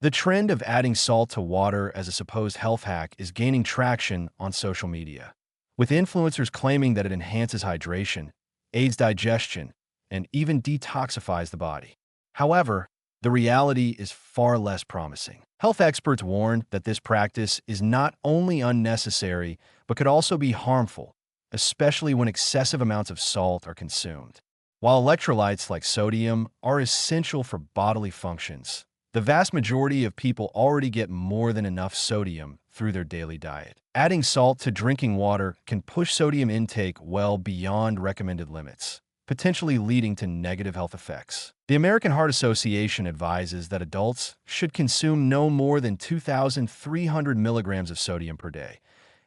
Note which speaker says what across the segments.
Speaker 1: The trend of adding salt to water as a supposed health hack is gaining traction on social media, with influencers claiming that it enhances hydration, aids digestion, and even detoxifies the body. However, the reality is far less promising. Health experts warn that this practice is not only unnecessary, but could also be harmful, especially when excessive amounts of salt are consumed. While electrolytes like sodium are essential for bodily functions, the vast majority of people already get more than enough sodium through their daily diet. Adding salt to drinking water can push sodium intake well beyond recommended limits, potentially leading to negative health effects. The American Heart Association advises that adults should consume no more than 2,300 milligrams of sodium per day.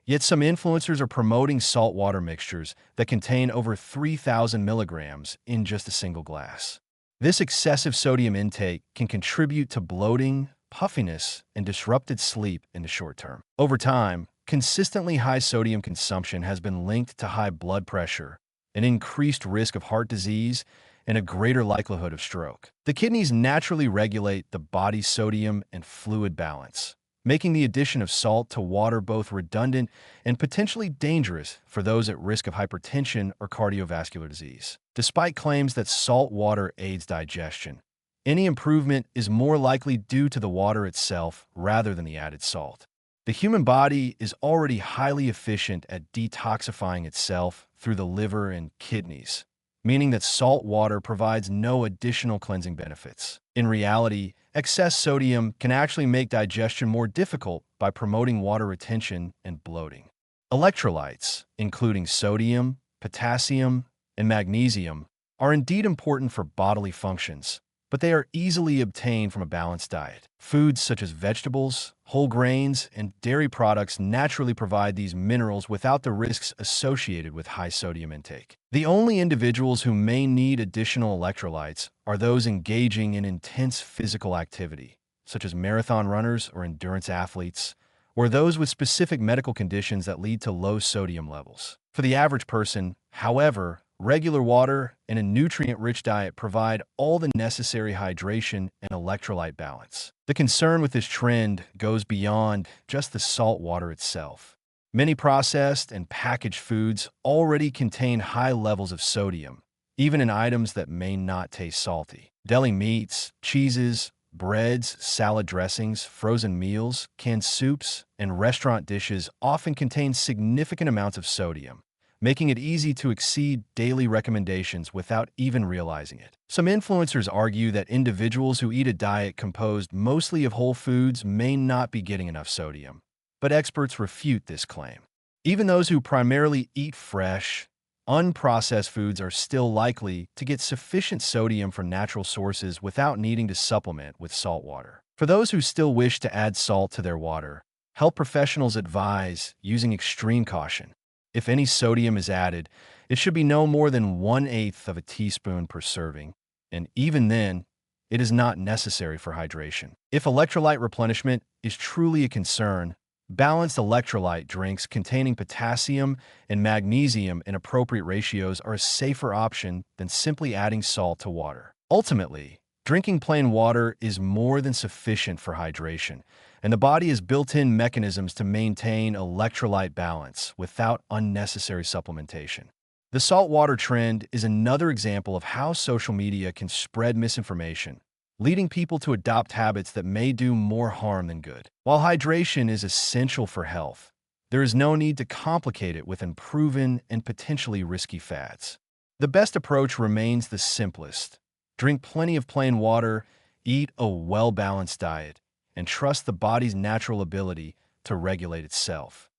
Speaker 1: Yet some influencers are promoting salt water mixtures that contain over 3,000 milligrams in just a single glass. This excessive sodium intake can contribute to bloating, puffiness, and disrupted sleep in the short term. Over time, consistently high sodium consumption has been linked to high blood pressure, an increased risk of heart disease, and a greater likelihood of stroke. The kidneys naturally regulate the body's sodium and fluid balance, making the addition of salt to water both redundant and potentially dangerous for those at risk of hypertension or cardiovascular disease. Despite claims that salt water aids digestion, any improvement is more likely due to the water itself rather than the added salt. The human body is already highly efficient at detoxifying itself through the liver and kidneys, meaning that salt water provides no additional cleansing benefits. In reality, excess sodium can actually make digestion more difficult by promoting water retention and bloating. Electrolytes, including sodium, potassium, and magnesium, are indeed important for bodily functions, but they are easily obtained from a balanced diet. Foods such as vegetables, whole grains, and dairy products naturally provide these minerals without the risks associated with high sodium intake. The only individuals who may need additional electrolytes are those engaging in intense physical activity, such as marathon runners or endurance athletes, or those with specific medical conditions that lead to low sodium levels. For the average person, however, regular water and a nutrient-rich diet provide all the necessary hydration and electrolyte balance. The concern with this trend goes beyond just the salt water itself. Many processed and packaged foods already contain high levels of sodium, even in items that may not taste salty. Deli meats, cheeses, breads, salad dressings, frozen meals, canned soups, and restaurant dishes often contain significant amounts of sodium, making it easy to exceed daily recommendations without even realizing it. Some influencers argue that individuals who eat a diet composed mostly of whole foods may not be getting enough sodium, but experts refute this claim. Even those who primarily eat fresh, unprocessed foods are still likely to get sufficient sodium from natural sources without needing to supplement with salt water. For those who still wish to add salt to their water, health professionals advise using extreme caution. If any sodium is added, it should be no more than 1/8 of a teaspoon per serving, and even then, it is not necessary for hydration. If electrolyte replenishment is truly a concern, balanced electrolyte drinks containing potassium and magnesium in appropriate ratios are a safer option than simply adding salt to water. Ultimately, drinking plain water is more than sufficient for hydration, and the body has built-in mechanisms to maintain electrolyte balance without unnecessary supplementation. The saltwater trend is another example of how social media can spread misinformation, leading people to adopt habits that may do more harm than good. While hydration is essential for health, there is no need to complicate it with unproven and potentially risky fads. The best approach remains the simplest: drink plenty of plain water, eat a well-balanced diet, and trust the body's natural ability to regulate itself.